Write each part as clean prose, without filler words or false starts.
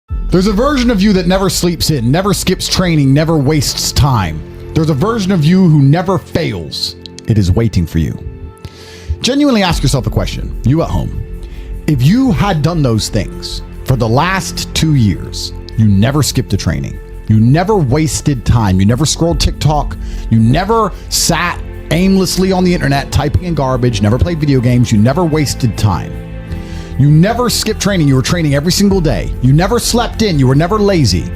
There's a version of you that never sleeps in, never skips training, never wastes time. There's a version of you who never fails. It is waiting for you. Genuinely ask yourself a question, you at home. If you had done those things for the last 2 years, you never skipped a training, you never wasted time, you never scrolled TikTok, you never sat aimlessly on the internet typing in garbage, never played video games, you never wasted time. You never skipped training, you were training every single day. You never slept in, you were never lazy.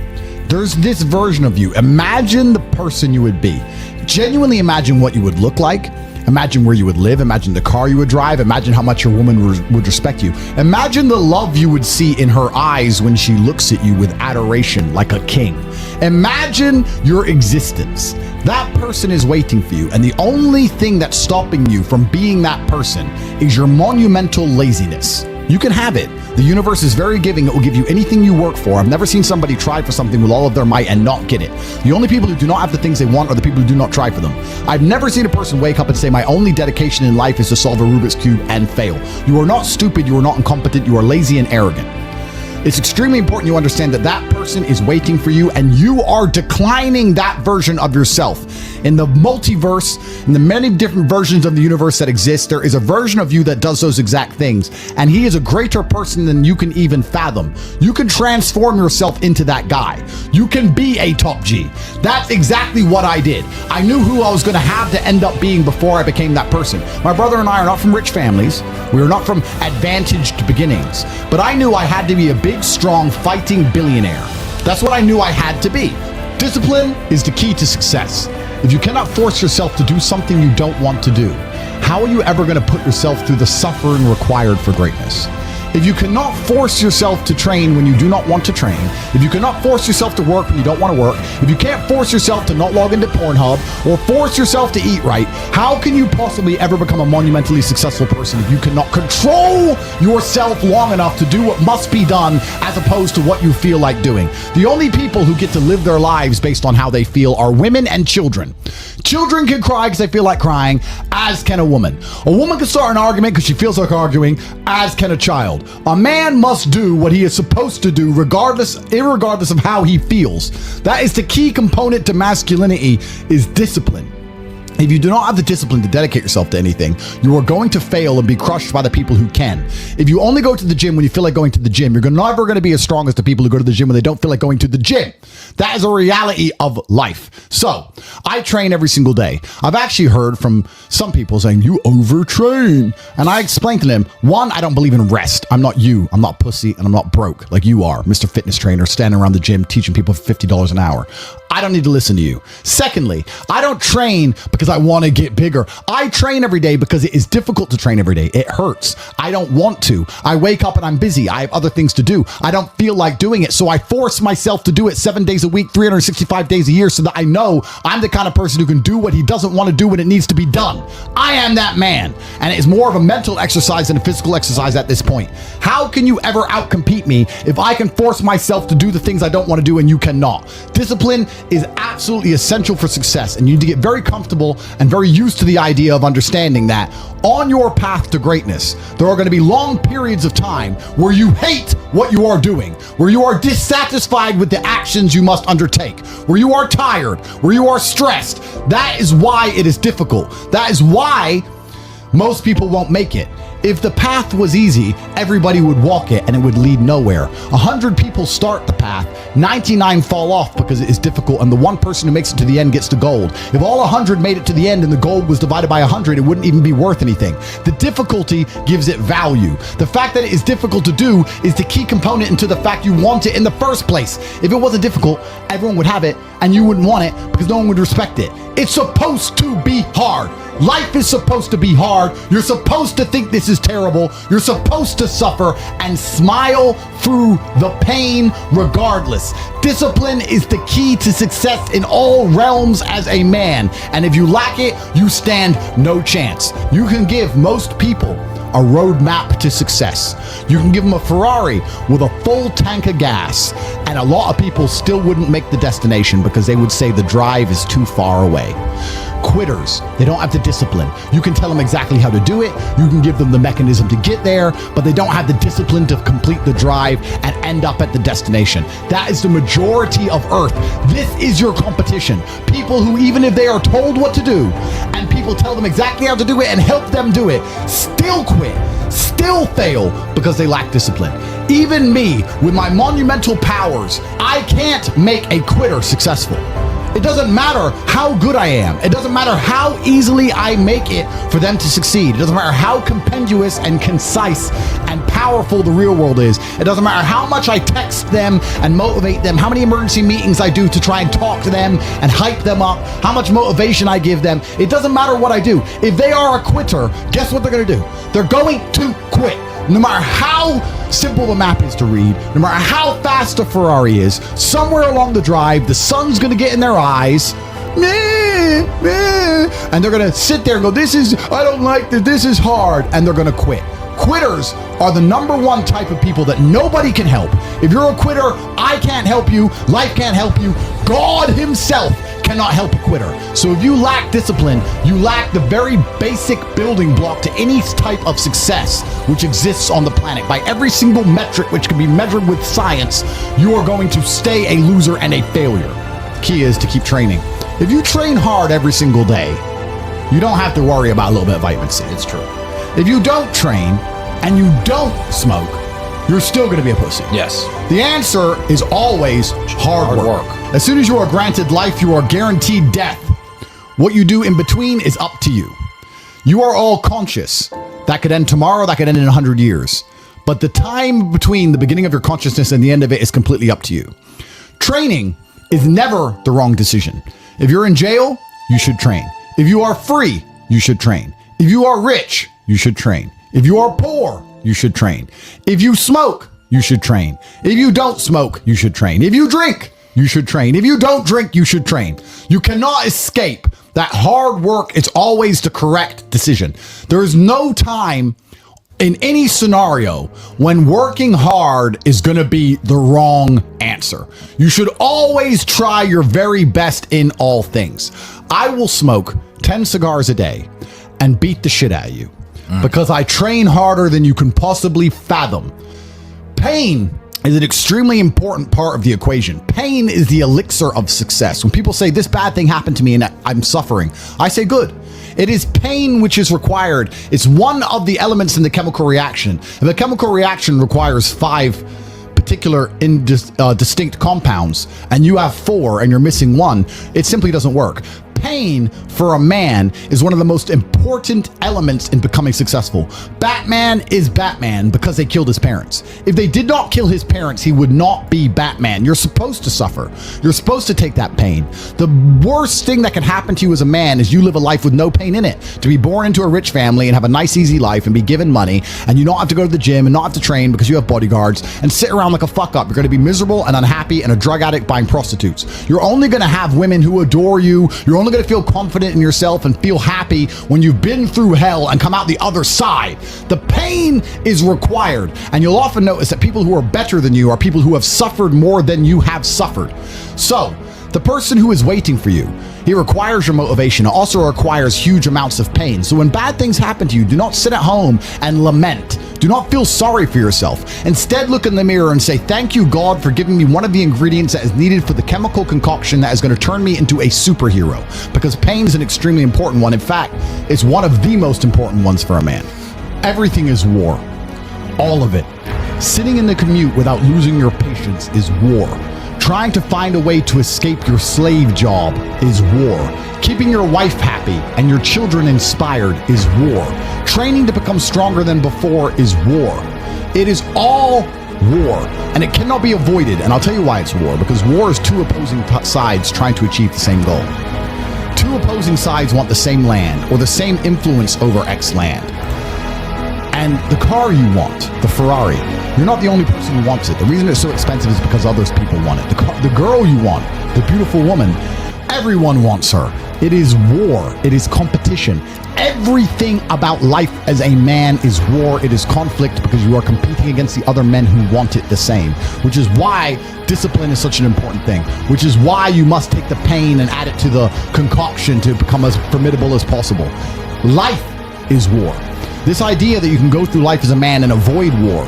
There's this version of you. Imagine the person you would be. Genuinely imagine what you would look like. Imagine where you would live. Imagine the car you would drive. Imagine how much your woman would respect you. Imagine the love you would see in her eyes when she looks at you with adoration like a king. Imagine your existence. That person is waiting for you, and the only thing that's stopping you from being that person is your monumental laziness. You can have it. The universe is very giving. It will give you anything you work for. I've never seen somebody try for something with all of their might and not get it. The only people who do not have the things they want are the people who do not try for them. I've never seen a person wake up and say, my only dedication in life is to solve a Rubik's Cube and fail. You are not stupid. You are not incompetent. You are lazy and arrogant. It's extremely important you understand that that person is waiting for you, and you are declining that version of yourself. In the multiverse, in the many different versions of the universe that exist, there is a version of you that does those exact things, and he is a greater person than you can even fathom. You can transform yourself into that guy. You can be a top G. That's exactly what I did. I knew who I was going to have to end up being before I became that person. My brother and I are not from rich families. We are not from advantaged beginnings, but I knew I had to be a big, strong, fighting billionaire. That's what I knew I had to be. Discipline is the key to success. If you cannot force yourself to do something you don't want to do, how are you ever going to put yourself through the suffering required for greatness? If you cannot force yourself to train when you do not want to train, if you cannot force yourself to work when you don't want to work, if you can't force yourself to not log into Pornhub or force yourself to eat right, how can you possibly ever become a monumentally successful person if you cannot control yourself long enough to do what must be done as opposed to what you feel like doing? The only people who get to live their lives based on how they feel are women and children. Children can cry because they feel like crying, as can a woman. A woman can start an argument because she feels like arguing, as can a child. A man must do what he is supposed to do irregardless of how he feels. That is the key component to masculinity, is discipline. If you do not have the discipline to dedicate yourself to anything, you are going to fail and be crushed by the people who can. If you only go to the gym when you feel like going to the gym, you're never going to be as strong as the people who go to the gym when they don't feel like going to the gym. That is a reality of life. So I train every single day. I've actually heard from some people saying, you overtrain. And I explained to them, one, I don't believe in rest. I'm not you. I'm not pussy, and I'm not broke like you are, Mr. Fitness Trainer, standing around the gym teaching people for $50 an hour. I don't need to listen to you. Secondly, I don't train because I want to get bigger. I train every day because it is difficult to train every day. It hurts. I don't want to. I wake up and I'm busy. I have other things to do. I don't feel like doing it. So I force myself to do it 7 days a week, 365 days a year, so that I know I'm the kind of person who can do what he doesn't want to do when it needs to be done. I am that man. And it is more of a mental exercise than a physical exercise at this point. How can you ever outcompete me if I can force myself to do the things I don't want to do and you cannot? Discipline is absolutely essential for success, and you need to get very comfortable and very used to the idea of understanding that on your path to greatness, there are going to be long periods of time where you hate what you are doing, where you are dissatisfied with the actions you must undertake, where you are tired, where you are stressed. That is why it is difficult. That is why most people won't make it. If the path was easy, everybody would walk it and it would lead nowhere. 100 people start the path, 99 fall off because it is difficult, and the one person who makes it to the end gets the gold. If all 100 made it to the end and the gold was divided by 100, it wouldn't even be worth anything. The difficulty gives it value. The fact that it is difficult to do is the key component into the fact you want it in the first place. If it wasn't difficult, everyone would have it and you wouldn't want it because no one would respect it. It's supposed to be hard. Life is supposed to be hard. You're supposed to think this is terrible. You're supposed to suffer and smile through the pain regardless. Discipline is the key to success in all realms as a man. And if you lack it, you stand no chance. You can give most people a roadmap to success. You can give them a Ferrari with a full tank of gas, and a lot of people still wouldn't make the destination because they would say the drive is too far away. quitters. They don't have the discipline. You can tell them exactly how to do it. You can give them the mechanism to get there, but they don't have the discipline to complete the drive and end up at the destination. That is the majority of Earth. This is your competition. People who, even if they are told what to do and people tell them exactly how to do it and help them do it, still quit, still fail because they lack discipline. Even me, with my monumental powers, I can't make a quitter successful. It doesn't matter how good I am. It doesn't matter how easily I make it for them to succeed. It doesn't matter how compendious and concise and powerful the real world is. It doesn't matter how much I text them and motivate them, how many emergency meetings I do to try and talk to them and hype them up, how much motivation I give them. It doesn't matter what I do. If they are a quitter, guess what they're going to do? They're going to quit. No matter how simple the map is to read, no matter how fast a Ferrari is, somewhere along the drive, the sun's gonna get in their eyes, and they're gonna sit there and go, I don't like this, this is hard, and they're gonna quit. Quitters are the number one type of people that nobody can help. If you're a quitter, I can't help you, life can't help you, God himself cannot help a quitter. So if you lack discipline, you lack the very basic building block to any type of success which exists on the planet. By every single metric which can be measured with science, you are going to stay a loser and a failure. The key is to keep training. If you train hard every single day, you don't have to worry about a little bit of vitamin C. It's true. If you don't train and you don't smoke, you're still going to be a pussy. Yes. The answer is always hard work. As soon as you are granted life, you are guaranteed death. What you do in between is up to you. You are all conscious. That could end tomorrow, that could end in 100 years. But the time between the beginning of your consciousness and the end of it is completely up to you. Training is never the wrong decision. If you're in jail, you should train. If you are free, you should train. If you are rich, you should train. If you are poor, you should train. If you smoke, you should train. If you don't smoke, you should train. If you drink, you should train. If you don't drink, you should train. You cannot escape that hard work is always the correct decision. There is no time in any scenario when working hard is going to be the wrong answer. You should always try your very best in all things. I will smoke 10 cigars a day and beat the shit out of you because I train harder than you can possibly fathom. Pain is an extremely important part of the equation. Pain is the elixir of success. When people say this bad thing happened to me and I'm suffering, I say good. It is pain which is required. It's one of the elements in the chemical reaction. If the chemical reaction requires 5 particular distinct compounds and you have 4 and you're missing 1, it simply doesn't work. Pain for a man is one of the most important elements in becoming successful. Batman is Batman because they killed his parents. If they did not kill his parents, he would not be Batman. You're supposed to suffer. You're supposed to take that pain. The worst thing that can happen to you as a man is you live a life with no pain in it. To be born into a rich family and have a nice, easy life and be given money and you don't have to go to the gym and not have to train because you have bodyguards and sit around like a fuck up. You're going to be miserable and unhappy and a drug addict buying prostitutes. You're only going to have women who adore you. You're only going to feel confident in yourself and feel happy when you've been through hell and come out the other side. The pain is required, and you'll often notice that people who are better than you are people who have suffered more than you have suffered. So the person who is waiting for you, he requires your motivation. It also requires huge amounts of pain. So when bad things happen to you, do not sit at home and lament. Do not feel sorry for yourself. Instead, look in the mirror and say, thank you, God, for giving me one of the ingredients that is needed for the chemical concoction that is going to turn me into a superhero. Because pain is an extremely important one. In fact, it's one of the most important ones for a man. Everything is war. All of it. Sitting in the commute without losing your patience is war. Trying to find a way to escape your slave job is war. Keeping your wife happy and your children inspired is war. Training to become stronger than before is war. It is all war, and it cannot be avoided. And I'll tell you why it's war, because war is 2 opposing sides trying to achieve the same goal. 2 opposing sides want the same land or the same influence over X land. And the car you want, the Ferrari, you're not the only person who wants it. The reason it's so expensive is because others people want it. The girl you want, the beautiful woman, everyone wants her. It is war. It is competition. Everything about life as a man is war. It is conflict because you are competing against the other men who want it the same, which is why discipline is such an important thing, which is why you must take the pain and add it to the concoction to become as formidable as possible. Life is war. This idea that you can go through life as a man and avoid war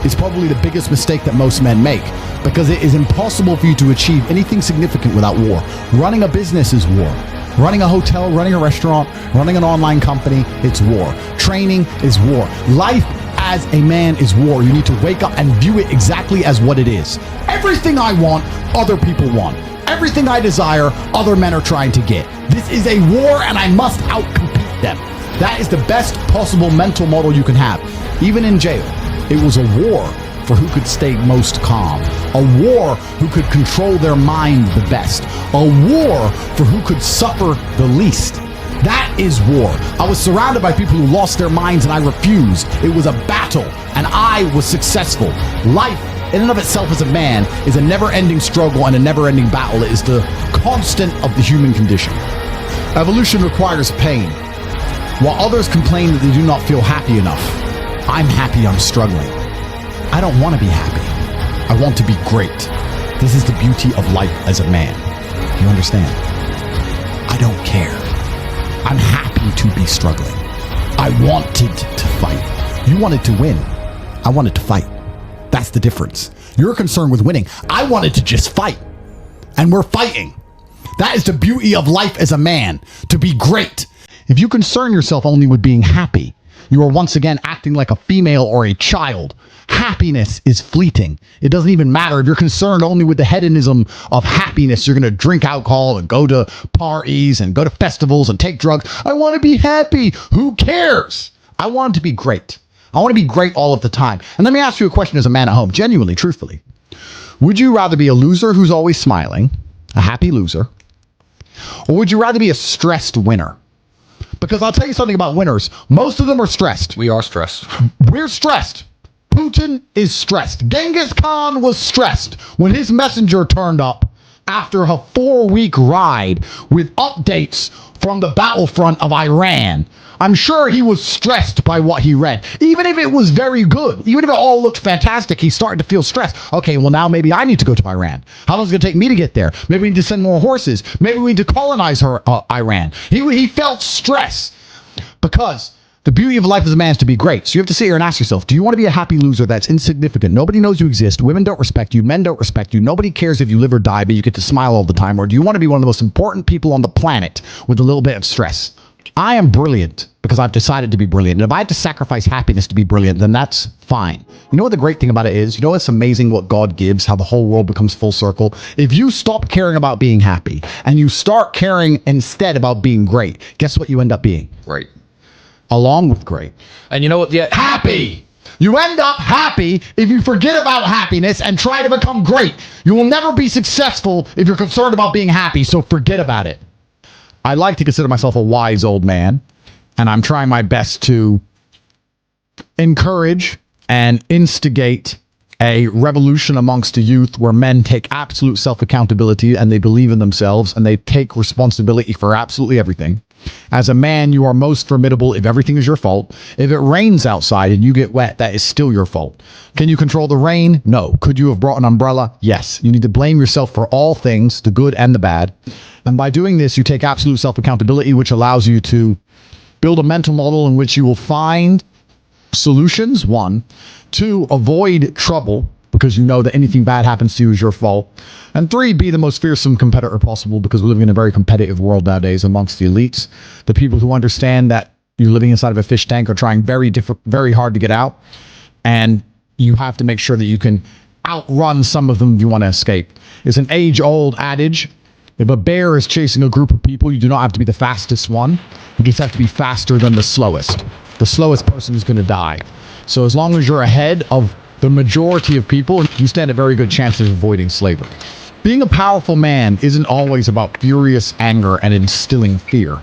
is probably the biggest mistake that most men make, because it is impossible for you to achieve anything significant without war. Running a business is war. Running a hotel, running a restaurant, running an online company, it's war. Training is war. Life as a man is war. You need to wake up and view it exactly as what it is. Everything I want, other people want. Everything I desire, other men are trying to get. This is a war and I must outcompete them. That is the best possible mental model you can have. Even in jail, it was a war for who could stay most calm. A war who could control their mind the best. A war for who could suffer the least. That is war. I was surrounded by people who lost their minds and I refused. It was a battle and I was successful. Life in and of itself as a man is a never-ending struggle and a never-ending battle. It is the constant of the human condition. Evolution requires pain. While others complain that they do not feel happy enough, I'm happy I'm struggling. I don't want to be happy. I want to be great. This is the beauty of life as a man. You understand? I don't care. I'm happy to be struggling. I wanted to fight. You wanted to win. I wanted to fight. That's the difference. You're concerned with winning. I wanted to just fight. And we're fighting. That is the beauty of life as a man, to be great. If you concern yourself only with being happy, you are once again acting like a female or a child. Happiness is fleeting. It doesn't even matter if you're concerned only with the hedonism of happiness. You're going to drink alcohol and go to parties and go to festivals and take drugs. I want to be happy. Who cares? I want to be great. I want to be great all of the time. And let me ask you a question as a man at home, genuinely, truthfully. Would you rather be a loser who's always smiling, a happy loser, or would you rather be a stressed winner? Because I'll tell you something about winners. Most of them are stressed. We are stressed. We're stressed. Putin is stressed. Genghis Khan was stressed when his messenger turned up after a 4-week ride with updates from the battlefront of Iran. I'm sure he was stressed by what he read. Even if it was very good, even if it all looked fantastic, he started to feel stressed. Okay, well now maybe I need to go to Iran. How long is it going to take me to get there? Maybe we need to send more horses. Maybe we need to colonize Iran. He felt stress because the beauty of life as a man is to be great. So you have to sit here and ask yourself, do you want to be a happy loser that's insignificant? Nobody knows you exist. Women don't respect you. Men don't respect you. Nobody cares if you live or die, but you get to smile all the time. Or do you want to be one of the most important people on the planet with a little bit of stress? I am brilliant because I've decided to be brilliant. And if I had to sacrifice happiness to be brilliant, then that's fine. You know what the great thing about it is? You know what's amazing what God gives, how the whole world becomes full circle? If you stop caring about being happy and you start caring instead about being great, guess what you end up being? Right. Along with great. And you know what? Yeah. Happy. You end up happy if you forget about happiness and try to become great. You will never be successful if you're concerned about being happy, so forget about it. I like to consider myself a wise old man, and I'm trying my best to encourage and instigate a revolution amongst the youth where men take absolute self-accountability and they believe in themselves and they take responsibility for absolutely everything. As a man, you are most formidable if everything is your fault. If it rains outside and you get wet, that is still your fault. Can you control the rain? No. Could you have brought an umbrella? Yes. You need to blame yourself for all things, the good and the bad. And by doing this, you take absolute self-accountability, which allows you to build a mental model in which you will find solutions, 1. 2, avoid trouble, because you know that anything bad happens to you is your fault. And 3, be the most fearsome competitor possible, because we're living in a very competitive world nowadays amongst the elites. The people who understand that you're living inside of a fish tank are trying very hard to get out. And you have to make sure that you can outrun some of them if you want to escape. It's an age-old adage. If a bear is chasing a group of people, you do not have to be the fastest one. You just have to be faster than the slowest. The slowest person is going to die. So as long as you're ahead of the majority of people, you stand a very good chance of avoiding slavery. Being a powerful man isn't always about furious anger and instilling fear.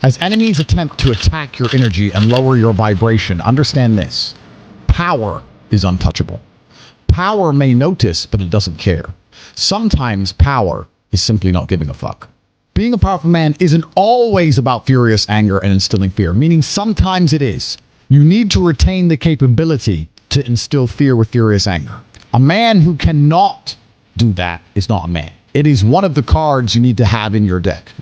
As enemies attempt to attack your energy and lower your vibration, understand this. Power is untouchable. Power may notice, but it doesn't care. Sometimes power is simply not giving a fuck. Being a powerful man isn't always about furious anger and instilling fear, meaning sometimes it is. You need to retain the capability to instill fear with furious anger. A man who cannot do that is not a man. It is one of the cards you need to have in your deck.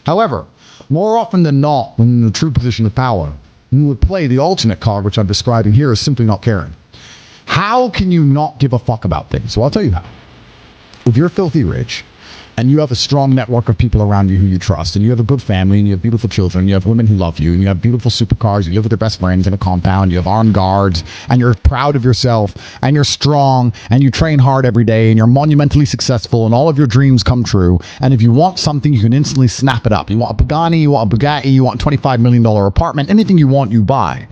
However, more often than not, when in the true position of power, you would play the alternate card, which I'm describing here, as simply not caring. How can you not give a fuck about things? So I'll tell you how. If you're filthy rich, and you have a strong network of people around you who you trust, and you have a good family, and you have beautiful children, you have women who love you, and you have beautiful supercars, you live with your best friends in a compound, you have armed guards, and you're proud of yourself, and you're strong, and you train hard every day, and you're monumentally successful, and all of your dreams come true, and if you want something, you can instantly snap it up. You want a Pagani, you want a Bugatti, you want a $25 million apartment, anything you want, you buy.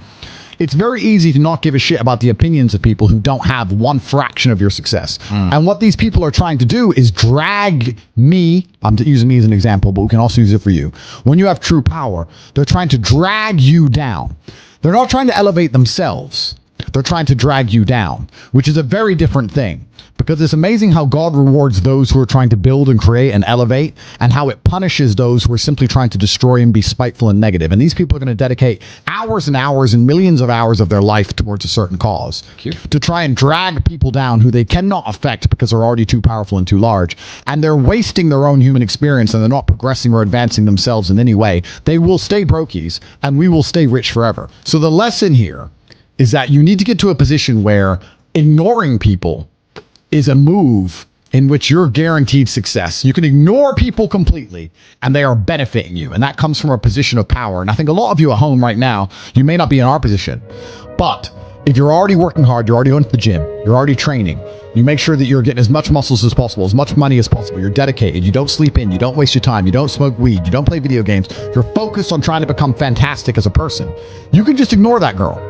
It's very easy to not give a shit about the opinions of people who don't have one fraction of your success. And what these people are trying to do is drag me, I'm using me as an example, but we can also use it for you. When you have true power, they're trying to drag you down. They're not trying to elevate themselves. They're trying to drag you down, which is a very different thing. Because it's amazing how God rewards those who are trying to build and create and elevate, and how it punishes those who are simply trying to destroy and be spiteful and negative. And these people are going to dedicate hours and hours and millions of hours of their life towards a certain cause to try and drag people down who they cannot affect because they're already too powerful and too large. And they're wasting their own human experience, and they're not progressing or advancing themselves in any way. They will stay brokies, and we will stay rich forever. So the lesson here is that you need to get to a position where ignoring people is a move in which you're guaranteed success. You can ignore people completely and they are benefiting you. And that comes from a position of power. And I think a lot of you at home right now, you may not be in our position, but if you're already working hard, you're already going to the gym, you're already training, you make sure that you're getting as much muscles as possible, as much money as possible, you're dedicated, you don't sleep in, you don't waste your time, you don't smoke weed, you don't play video games, you're focused on trying to become fantastic as a person. You can just ignore that girl.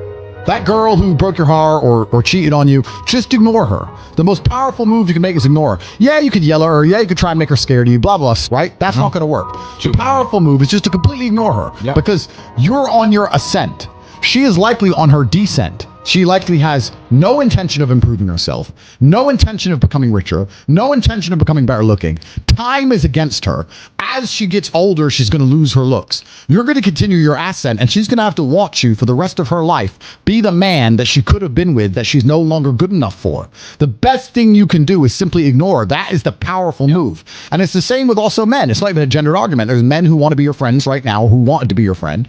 That girl who broke your heart or cheated on you, just ignore her. The most powerful move you can make is ignore her. Yeah, you could yell at her. Yeah, you could try and make her scared of you, blah, blah, right? That's not going to work. The powerful move is just to completely ignore her because you're on your ascent. She is likely on her descent. She likely has no intention of improving herself, no intention of becoming richer, no intention of becoming better looking. Time is against her. As she gets older, she's going to lose her looks. You're going to continue your ascent, and she's going to have to watch you for the rest of her life be the man that she could have been with that she's no longer good enough for. The best thing you can do is simply ignore her. That is the powerful move. And it's the same with also men. It's not even a gendered argument. There's men who want to be your friends right now, who wanted to be your friend,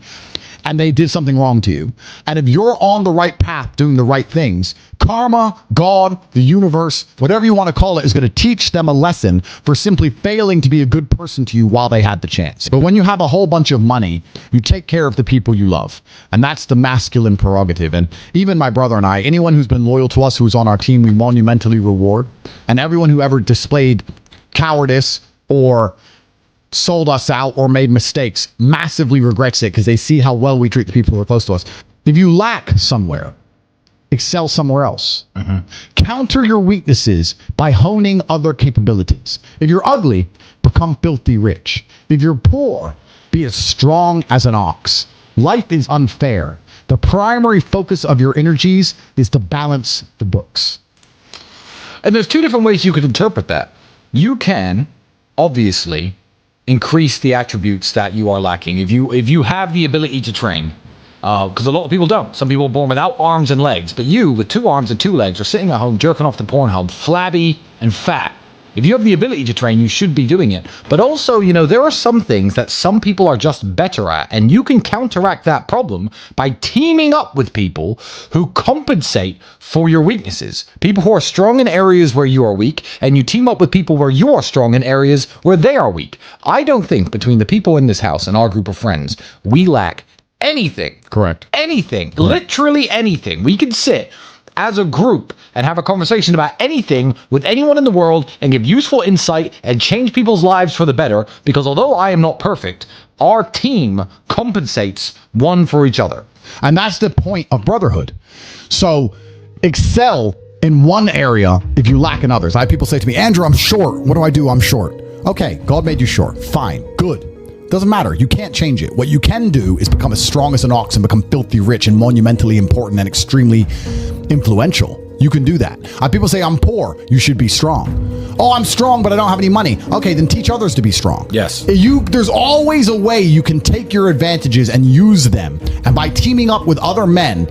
and they did something wrong to you. And if you're on the right path doing the right things, karma, God, the universe, whatever you want to call it, is going to teach them a lesson for simply failing to be a good person to you while they had the chance. But when you have a whole bunch of money, you take care of the people you love. And that's the masculine prerogative. And even my brother and I, anyone who's been loyal to us, who's on our team, we monumentally reward. And everyone who ever displayed cowardice or sold us out or made mistakes massively regrets it because they see how well we treat the people who are close to us. If you lack somewhere, excel somewhere else. Counter your weaknesses by honing other capabilities. If you're ugly, become filthy rich. If you're poor, be as strong as an ox. Life is unfair. The primary focus of your energies is to balance the books. And there's two different ways you could interpret that. You can, obviously, increase the attributes that you are lacking. If you have the ability to train, because a lot of people don't. Some people are born without arms and legs, but you, with 2 arms and 2 legs, are sitting at home jerking off the Pornhub, flabby and fat. If you have the ability to train, you should be doing it. But also, you know, there are some things that some people are just better at, and you can counteract that problem by teaming up with people who compensate for your weaknesses. People who are strong in areas where you are weak, and you team up with people where you are strong in areas where they are weak. I don't think between the people in this house and our group of friends, we lack anything. Correct. Anything. Correct. Literally anything. We can sit as a group and have a conversation about anything with anyone in the world and give useful insight and change people's lives for the better, because although I am not perfect, our team compensates one for each other. And that's the point of brotherhood. So excel in one area if you lack in others. I have people say to me, Andrew, I'm short. What do? I'm short. Okay, God made you short. Fine. Good. Doesn't matter. You can't change it. What you can do is become as strong as an ox and become filthy rich and monumentally important and extremely influential. You can do that. People say, I'm poor. You should be strong. Oh, I'm strong, but I don't have any money. Okay, then teach others to be strong. Yes. There's always a way you can take your advantages and use them. And by teaming up with other men,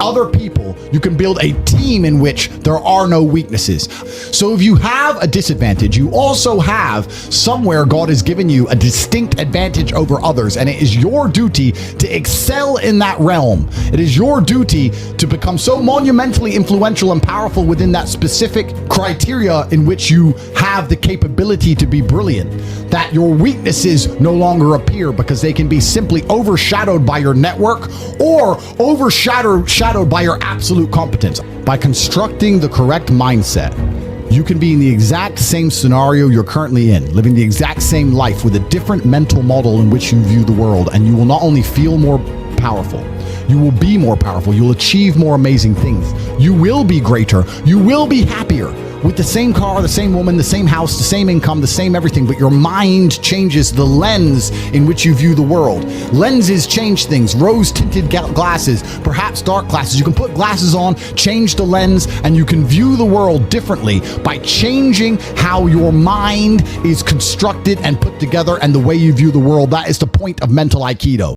other people, you can build a team in which there are no weaknesses. So if you have a disadvantage, you also have somewhere God has given you a distinct advantage over others. And it is your duty to excel in that realm. It is your duty to become so monumentally influential and powerful within that specific criteria in which you have the capability to be brilliant, that your weaknesses no longer appear because they can be simply overshadowed by your network or overshadowed by your absolute competence. By constructing the correct mindset, you can be in the exact same scenario you're currently in, living the exact same life with a different mental model in which you view the world, and you will not only feel more powerful, you will be more powerful, you'll achieve more amazing things, you will be greater, you will be happier, with the same car, the same woman, the same house, the same income, the same everything, but your mind changes the lens in which you view the world. Lenses change things. Rose-tinted glasses, perhaps dark glasses. You can put glasses on, change the lens, and you can view the world differently by changing how your mind is constructed and put together and the way you view the world. That is the point of mental Aikido.